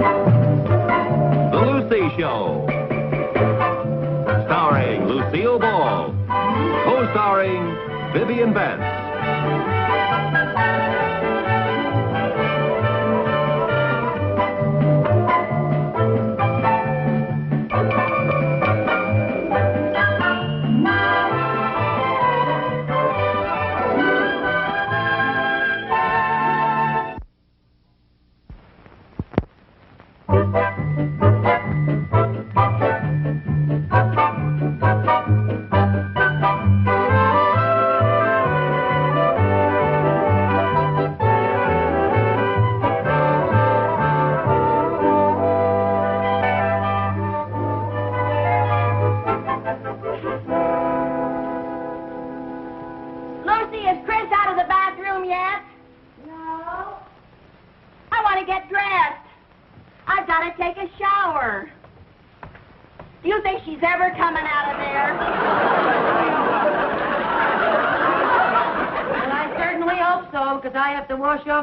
The Lucy Show. Starring Lucille Ball. Co-starring Vivian Vance.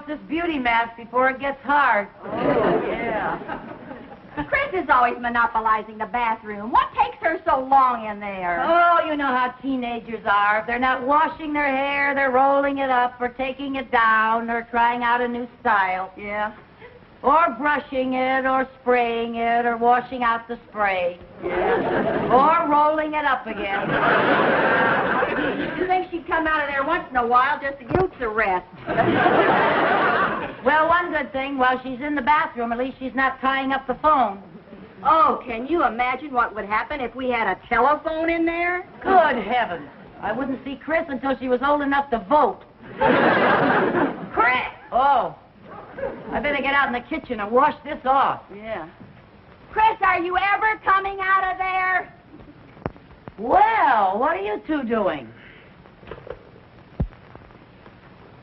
This beauty mask before it gets hard. Oh, yeah. Chris is always monopolizing the bathroom. What takes her so long in there? Oh, you know how teenagers are. If they're not washing their hair, they're rolling it up or taking it down or trying out a new style. Yeah. Or brushing it or spraying it or washing out the spray. Yeah. Or rolling it up again. You think she'd come out of there once in a while just to give the rest? Well, one good thing, while she's in the bathroom, at least she's not tying up the phone. Oh, can you imagine what would happen if we had a telephone in there? Good heavens. I wouldn't see Chris until she was old enough to vote. Chris! Oh. I better get out in the kitchen and wash this off. Yeah. Chris, are you ever coming out of there? Well, what are you two doing?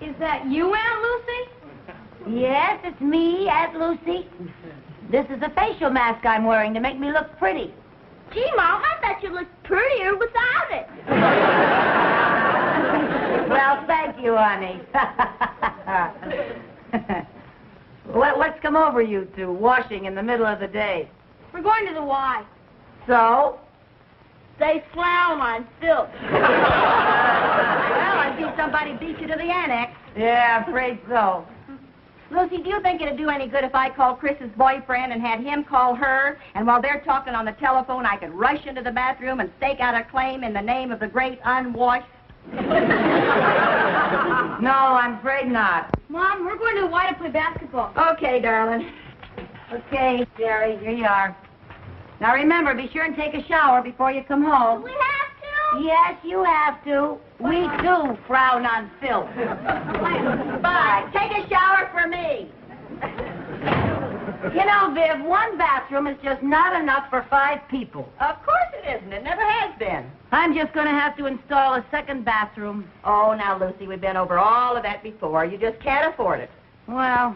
Is that you, Aunt Lucy? Yes, it's me, Aunt Lucy. This is a facial mask I'm wearing to make me look pretty. Gee, Mom, I bet you look prettier without it. Well, thank you, honey. What's come over you two, washing in the middle of the day? We're going to the Y. So? They frown on filth. Well, I see somebody beat you to the annex. Yeah, afraid so. Lucy, do you think it'd do any good if I called Chris's boyfriend and had him call her, and while they're talking on the telephone, I could rush into the bathroom and stake out a claim in the name of the great unwashed? No, I'm afraid not. Mom, we're going to the Y to play basketball. Okay, darling. Okay, Jerry, here you are. Now remember, be sure and take a shower before you come home. Do we have to? Yes, you have to. We too frown on filth. Bye. Take a shower for me. You know, Viv, one bathroom is just not enough for 5 people. Of course it isn't. It never has been. I'm just going to have to install a second bathroom. Oh, now, Lucy, we've been over all of that before. You just can't afford it. Well,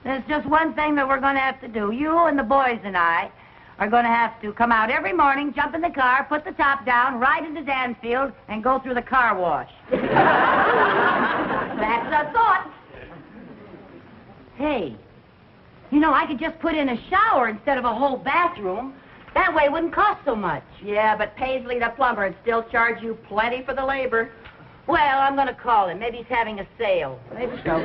there's just one thing that we're going to have to do. You and the boys and I are going to have to come out every morning, jump in the car, put the top down, ride into Danfield, and go through the car wash. That's a thought. Hey, you know, I could just put in a shower instead of a whole bathroom. That way it wouldn't cost so much. Yeah, but Paisley, the plumber, would still charge you plenty for the labor. Well, I'm going to call him. Maybe he's having a sale. Maybe so.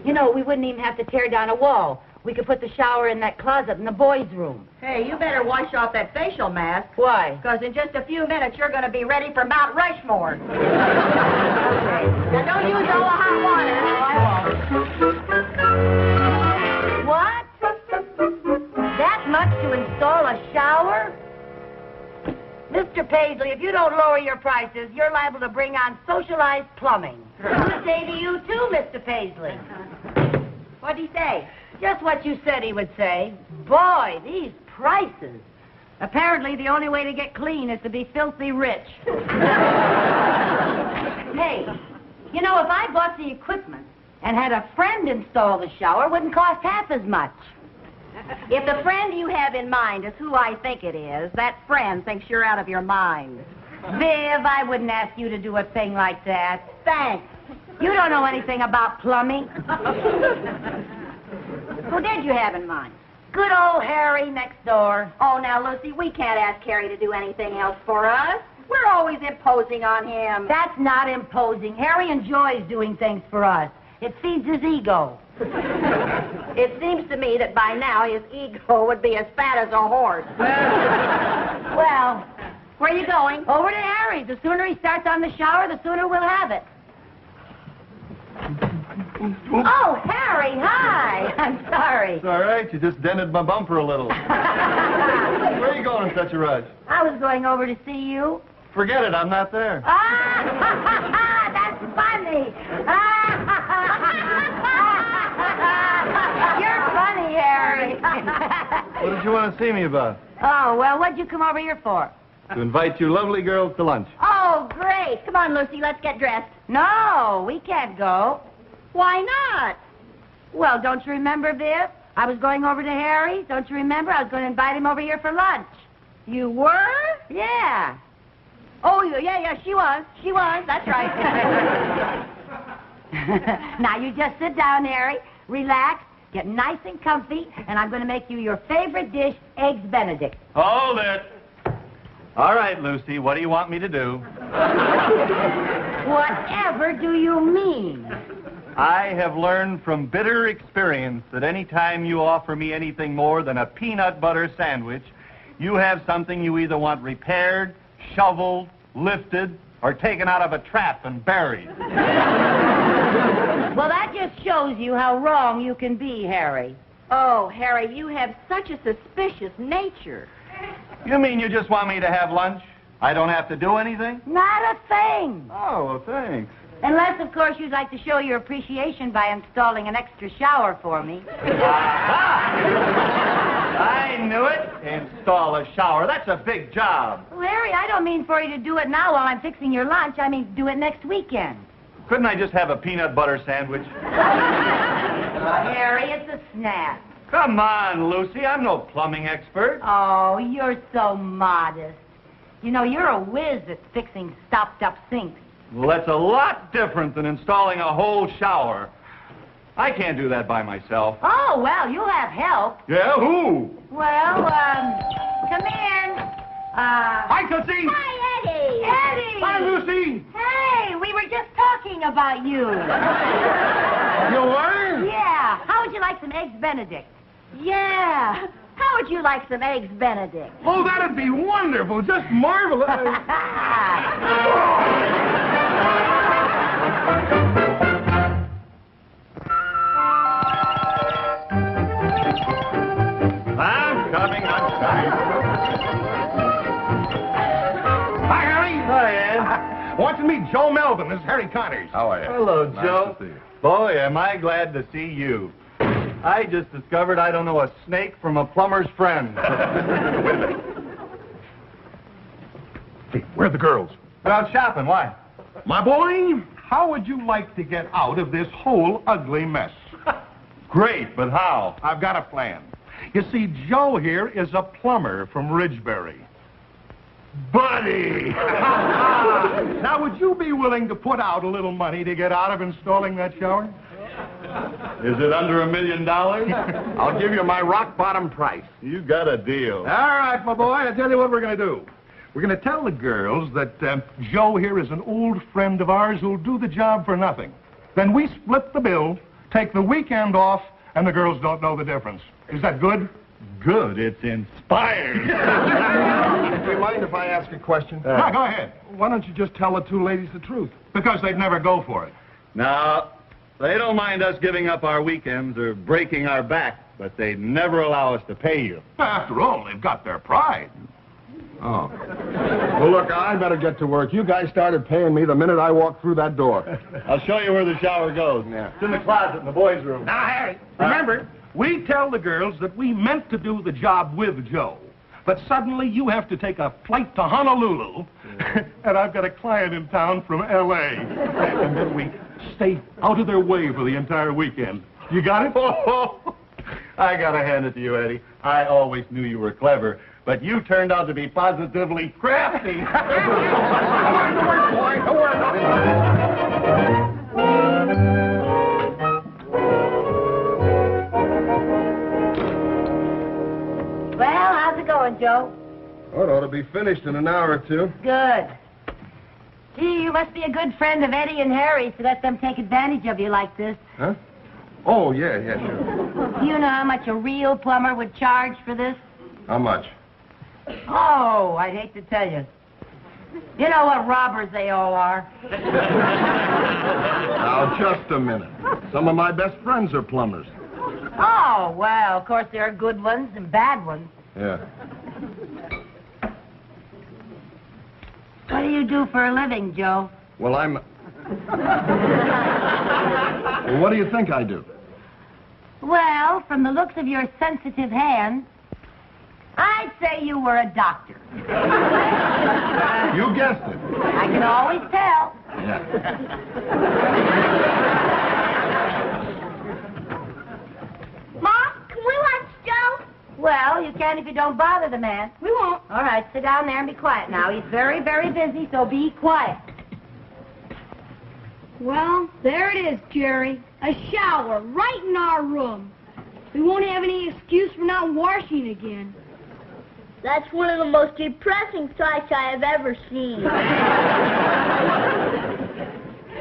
You know, we wouldn't even have to tear down a wall. We could put the shower in that closet in the boys' room. Hey, you better wash off that facial mask. Why? Because in just a few minutes, you're going to be ready for Mount Rushmore. Now, don't use all the hot water. What? That much to install a shower? Mr. Paisley, if you don't lower your prices, you're liable to bring on socialized plumbing. I say to you, too, Mr. Paisley. What'd he say? Just what you said he would say. Boy, these prices. Apparently, the only way to get clean is to be filthy rich. Hey, you know, if I bought the equipment and had a friend install the shower, it wouldn't cost half as much. If the friend you have in mind is who I think it is, that friend thinks you're out of your mind. Viv, I wouldn't ask you to do a thing like that. Thanks. You don't know anything about plumbing. Who did you have in mind? Good old Harry next door. Oh, now, Lucy, we can't ask Harry to do anything else for us. We're always imposing on him. That's not imposing. Harry enjoys doing things for us. It feeds his ego. It seems to me that by now his ego would be as fat as a horse. Well, Where are you going? over to Harry's. The sooner he starts on the shower, the sooner we'll have it. Oh, Harry, hi. I'm sorry. It's all right. You just dented my bumper a little. Where are you going in such a rush? I was going over to see you. Forget it. I'm not there. Ah, that's funny. You're funny, Harry. What did you want to see me about? Oh, well, what'd you come over here for? To invite you lovely girls to lunch. Oh, great. Come on, Lucy, let's get dressed. No, we can't go. Why not? Well, don't you remember, Viv? I was going over to Harry's. Don't you remember? I was going to invite him over here for lunch. You were? Yeah. Oh, yeah, she was. She was. That's right. Now, you just sit down, Harry, relax, get nice and comfy, and I'm going to make you your favorite dish, Eggs Benedict. Hold it. All right, Lucy, what do you want me to do? Whatever do you mean? I have learned from bitter experience that any time you offer me anything more than a peanut butter sandwich, you have something you either want repaired, shoveled, lifted, or taken out of a trap and buried. Well, that just shows you how wrong you can be, Harry. Oh, Harry, you have such a suspicious nature. You mean you just want me to have lunch? I don't have to do anything? Not a thing. Oh, well, thanks. Unless, of course, you'd like to show your appreciation by installing an extra shower for me. I knew it. Install a shower. That's a big job. Well, Harry, I don't mean for you to do it now while I'm fixing your lunch. I mean do it next weekend. Couldn't I just have a peanut butter sandwich? Harry, it's a snap. Come on, Lucy. I'm no plumbing expert. Oh, you're so modest. You know, you're a whiz at fixing stopped-up sinks. Well, that's a lot different than installing a whole shower. I can't do that by myself. Oh, well, you'll have help. Yeah, who? Well, come in. Hi, Tootsie. Hi, Eddie. Eddie! Hi, Lucy. Hey, we were just talking about you. You were? Yeah. How would you like some Eggs Benedict? Yeah. How would you like some Eggs Benedict? Oh, that'd be wonderful. Just marvelous. I'm coming. Hi, Harry. Hi, Ed. Want to meet Joe Melvin. This is Harry Connors. How are you? Hello, Nice Joe. to see you. Boy, am I glad to see you. I just discovered I don't know a snake from a plumber's friend. Wait a minute. Hey, where are the girls? They're out shopping. Why? My boy, how would you like to get out of this whole ugly mess? Great, but how? I've got a plan. You see, Joe here is a plumber from Ridgebury. Buddy! Now, would you be willing to put out a little money to get out of installing that shower? Is it under $1 million? I'll give you my rock bottom price. You got a deal. All right, my boy, I'll tell you what we're going to do. We're going to tell the girls that Joe here is an old friend of ours who'll do the job for nothing. Then we split the bill, take the weekend off, and the girls don't know the difference. Is that good? Good. It's inspired. Do you mind if I ask a question? No, go ahead. Why don't you just tell the two ladies the truth? Because they'd never go for it. Now, they don't mind us giving up our weekends or breaking our back, but they never allow us to pay you. After all, they've got their pride. Oh. Well, look, I better get to work. You guys started paying me the minute I walked through that door. I'll show you where the shower goes. Yeah. It's in the closet in the boys' room. Now, Harry, remember, we tell the girls that we meant to do the job with Joe. But suddenly you have to take a flight to Honolulu, and I've got a client in town from L.A. And then we stay out of their way for the entire weekend. You got it? Oh, I gotta hand it to you, Eddie. I always knew you were clever, but you turned out to be positively crafty. Don't worry, boy. Don't worry. Joe? Oh, it ought to be finished in an hour or two. Good. Gee, you must be a good friend of Eddie and Harry's to let them take advantage of you like this. Huh? Oh, yeah, sure. Do you know how much a real plumber would charge for this? How much? Oh, I'd hate to tell you. You know what robbers they all are. Now, just a minute. Some of my best friends are plumbers. Oh, well, of course there are good ones and bad ones. Yeah. What do you do for a living, Joe? Well, I'm... Well, what do you think I do? Well, from the looks of your sensitive hands, I'd say you were a doctor. You guessed it. I can always tell. Yeah. Mom, can we watch Joe? Well, you can if you don't bother the man. We won't. All right, sit down there and be quiet now. He's very, very busy, so be quiet. Well, there it is, Jerry. A shower right in our room. We won't have any excuse for not washing again. That's one of the most depressing sights I have ever seen.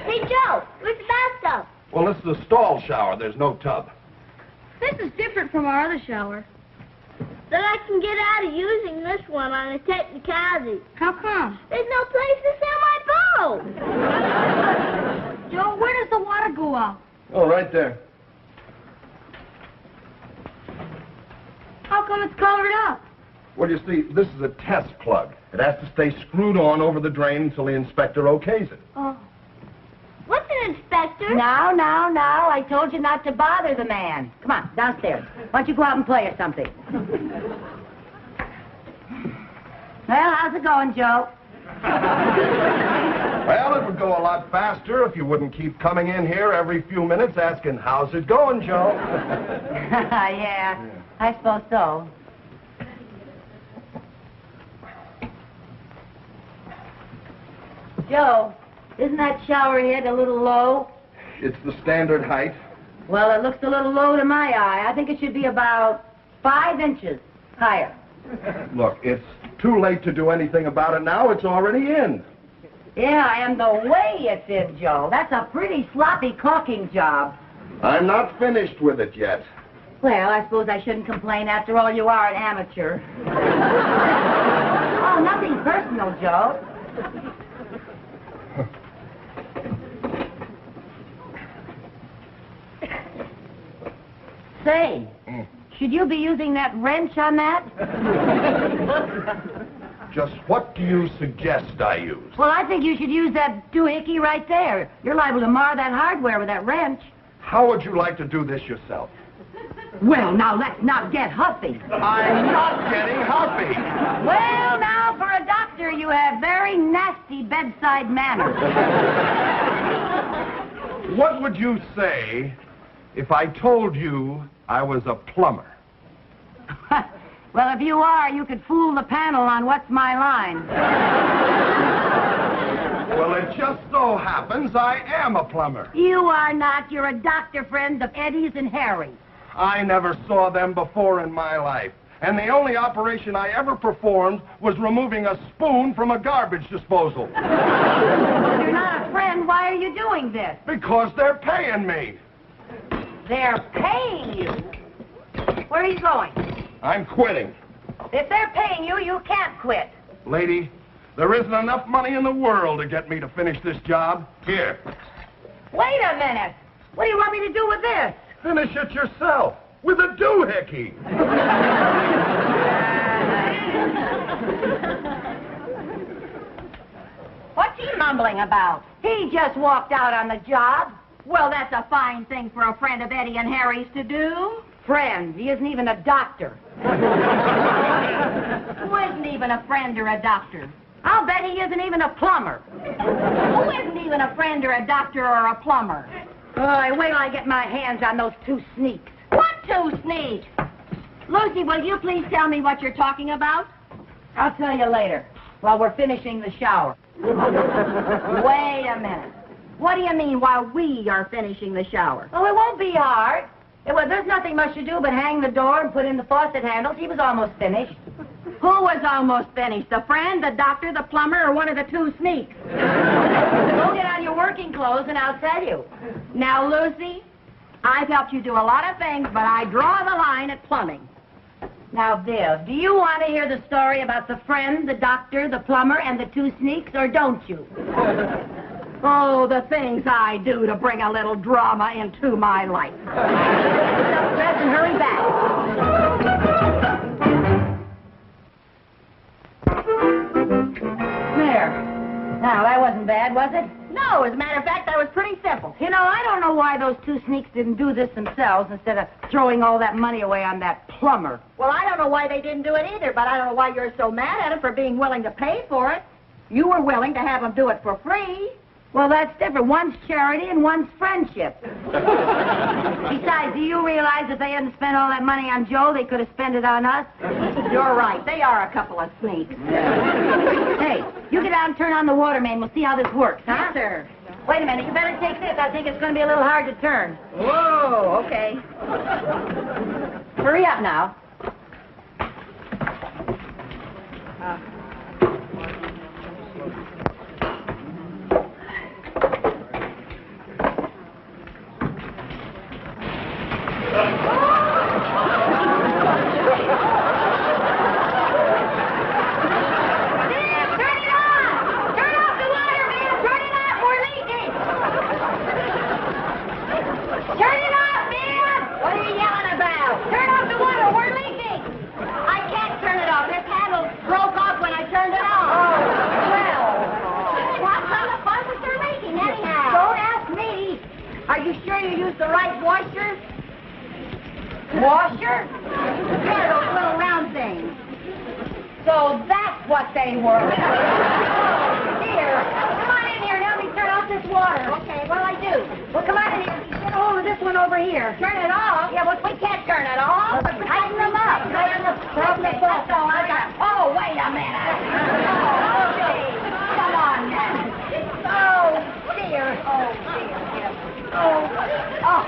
Hey, Joe, where's the bathtub? Well, this is a stall shower. There's no tub. This is different from our other shower. Then I can get out of using this one on a technicality. How come? There's no place to sell my boat. Joe, where does the water go out? Oh, right there. How come it's colored up? Well, you see, this is a test plug. It has to stay screwed on over the drain until the inspector okays it. Oh. What's an inspector? Now, I told you not to bother the man. Come on, downstairs. Why don't you go out and play or something? Well, how's it going, Joe? Well, it would go a lot faster if you wouldn't keep coming in here every few minutes asking, how's it going, Joe? Yeah, I suppose so. Joe, isn't that shower head a little low? It's the standard height. Well, it looks a little low to my eye. I think it should be about 5 inches higher. Look, it's too late to do anything about it now. It's already in. Yeah, and the way it's in, Joe. That's a pretty sloppy caulking job. I'm not finished with it yet. Well, I suppose I shouldn't complain. After all, you are an amateur. Oh, nothing personal, Joe. Say, should you be using that wrench on that? Just what do you suggest I use? Well, I think you should use that doohickey right there. You're liable to mar that hardware with that wrench. How would you like to do this yourself? Well, now, let's not get huffy. I'm not getting huffy. Well, now, for a doctor, you have very nasty bedside manners. What would you say if I told you I was a plumber? Well, if you are, you could fool the panel on What's My Line. Well, it just so happens I am a plumber. You are not. You're a doctor friend of Eddie's and Harry's. I never saw them before in my life. And the only operation I ever performed was removing a spoon from a garbage disposal. If you're not a friend, why are you doing this? Because they're paying me. They're paying you. Where are you going? I'm quitting. If they're paying you, you can't quit. Lady, there isn't enough money in the world to get me to finish this job. Here. Wait a minute. What do you want me to do with this? Finish it yourself with a doohickey. What's he mumbling about? He just walked out on the job. Well, that's a fine thing for a friend of Eddie and Harry's to do. Friend. He isn't even a doctor. Who isn't even a friend or a doctor? I'll bet he isn't even a plumber. Who isn't even a friend or a doctor or a plumber? Wait till I get my hands on those two sneaks. What two sneaks? Lucy, will you please tell me what you're talking about? I'll tell you later, while we're finishing the shower. Wait a minute. What do you mean while we are finishing the shower? Oh, it won't be hard. Well, there's nothing much to do but hang the door and put in the faucet handles. He was almost finished. Who was almost finished? The friend, the doctor, the plumber, or one of the two sneaks? Go get on your working clothes and I'll tell you. Now, Lucy, I've helped you do a lot of things, but I draw the line at plumbing. Now, Viv, do you want to hear the story about the friend, the doctor, the plumber, and the two sneaks, or don't you? Oh, the things I do to bring a little drama into my life. Dress and hurry back. There. Now, that wasn't bad, was it? No, as a matter of fact, that was pretty simple. You know, I don't know why those two sneaks didn't do this themselves instead of throwing all that money away on that plumber. Well, I don't know why they didn't do it either, but I don't know why you're so mad at them for being willing to pay for it. You were willing to have them do it for free. Well, that's different. One's charity and one's friendship. Besides, do you realize if they hadn't spent all that money on Joe, they could have spent it on us? You're right. They are a couple of sneaks. Hey, you get out and turn on the water main. We'll see how this works, huh? Yes, sir. Wait a minute. You better take this. I think it's going to be a little hard to turn. Whoa, okay. Hurry up now. Are you sure you used the right washer? Washer? Yeah, those little round things. So that's what they were. Here, come on in here and help me turn off this water. Okay, what'll I do? Well, come on in here. Get a hold of this one over here. Turn it off? Yeah, well, we can't turn it off. Tighten them up. Okay, that's all I got. Oh, wait a minute. Okay, come on now. Oh, dear. Oh, dear. Oh, oh.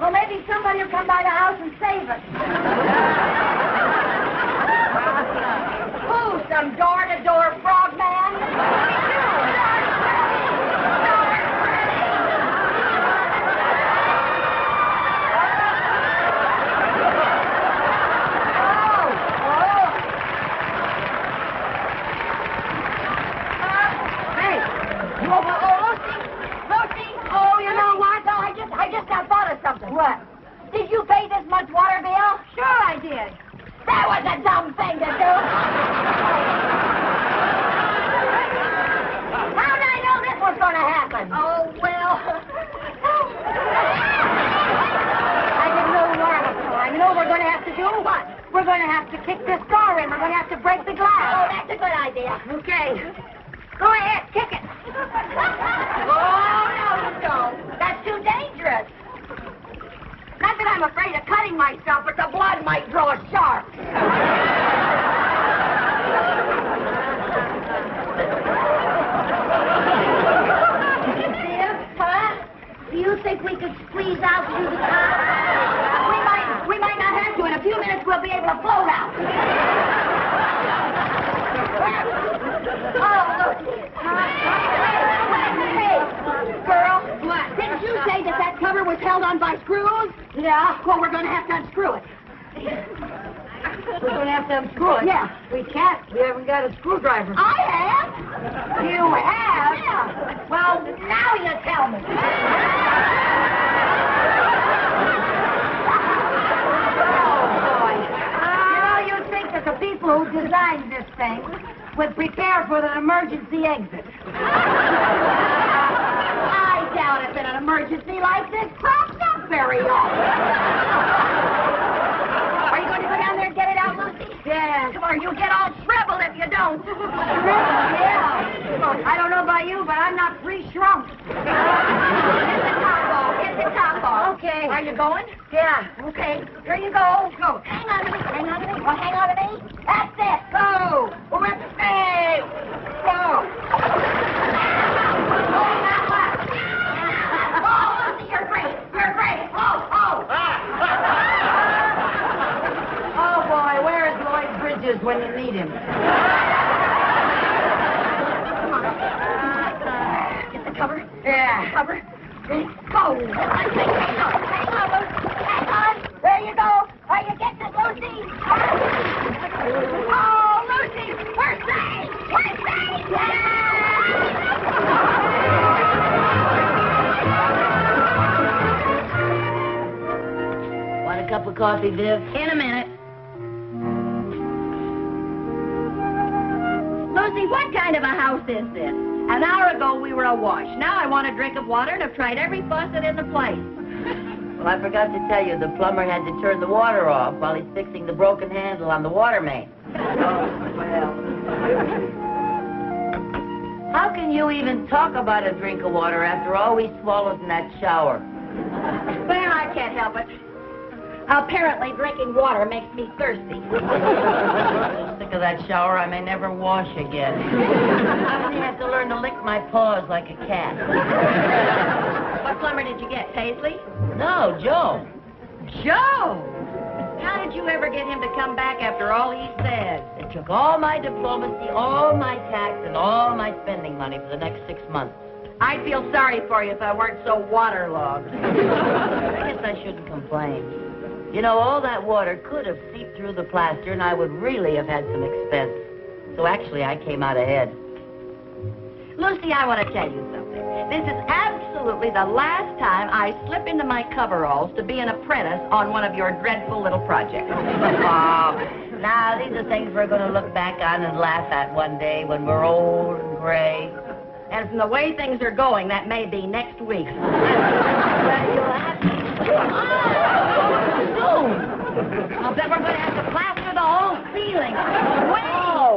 Well, maybe somebody will come by the house and save Davis. Who, some door-to-door frogman? What? Did you pay this much water bill? Sure I did. That was a dumb thing to do. How did I know this was going to happen? Oh, well. I didn't know where I was going. You know what we're going to have to do? What? We're going to have to kick this door in. We're going to have to break the glass. Oh, that's a good idea. Okay. Go ahead, kick it. Oh, no, you don't. That's too dangerous. Not that I'm afraid of cutting myself, but the blood might draw sharp. Huh? Do you think we could squeeze out through the top? We might not have to. In a few minutes, we'll be able to float out. Oh, look. Hey, girl. What? Didn't you say that cover was held on by screws? Yeah? Well, we're going to have to unscrew it. We're going to have to unscrew it. Yeah. We can't. We haven't got a screwdriver. I have. You have? Yeah. Well, now you tell me. Oh, boy. You know, you'd think that the people who designed this thing would prepare for an emergency exit. I doubt if an emergency like this crops up very often. Are you going to go down there and get it out, Lucy? Yeah. Come on, you'll get all shriveled if you don't. Yeah. I don't know about you, but I'm not free shrunk. Get the top off. Get the top off. Okay. Are you going? Yeah. Okay. Here you go. Go. Hang on to me. Hang on to me. Well, hang on to me. That's it. Go. We're at the stage. Go. Oh, that one. Oh, Lucy, you're great. You're great. Oh, oh. Oh, boy, where is Lloyd Bridges when you need him? Get the cover. Yeah. Cover. Go. Hang on, Lucy. Hang on. There you go. Are you getting it, Lucy? Oh, Lucy. We're safe. We're safe. Want a cup of coffee, Viv? In a minute. Lucy, what kind of a house is this? An hour ago, we were awash. Now I want a drink of water and have tried every faucet in the place. Well, I forgot to tell you, the plumber had to turn the water off while he's fixing the broken handle on the water main. Oh, well. How can you even talk about a drink of water after all we swallowed in that shower? Well, I can't help it. Apparently, drinking water makes me thirsty. I'm sick of that shower. I may never wash again. I'm going to have to learn to lick my paws like a cat. What plumber did you get, Paisley? No, Joe. Joe! How did you ever get him to come back after all he said? It took all my diplomacy, all my tax, and all my spending money for the next 6 months. I'd feel sorry for you if I weren't so waterlogged. I guess I shouldn't complain. You know, all that water could have seeped through the plaster, and I would really have had some expense. So actually, I came out ahead. Lucy, I want to tell you something. This is absolutely the last time I slip into my coveralls to be an apprentice on one of your dreadful little projects. Oh, now, these are things we're going to look back on and laugh at one day when we're old and gray. And from the way things are going, that may be next week. I'll bet we're going to have to plaster the whole ceiling. Wait!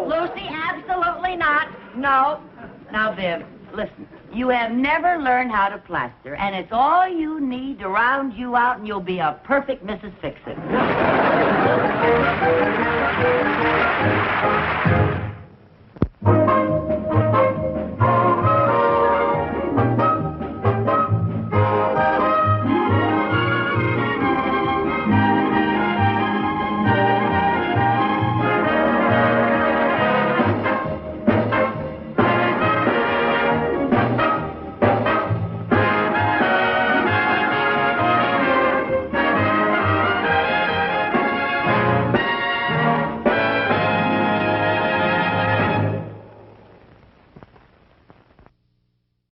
Lucy, absolutely not. No. Now, Viv, listen. You have never learned how to plaster, and it's all you need to round you out, and you'll be a perfect Mrs. Fix-It.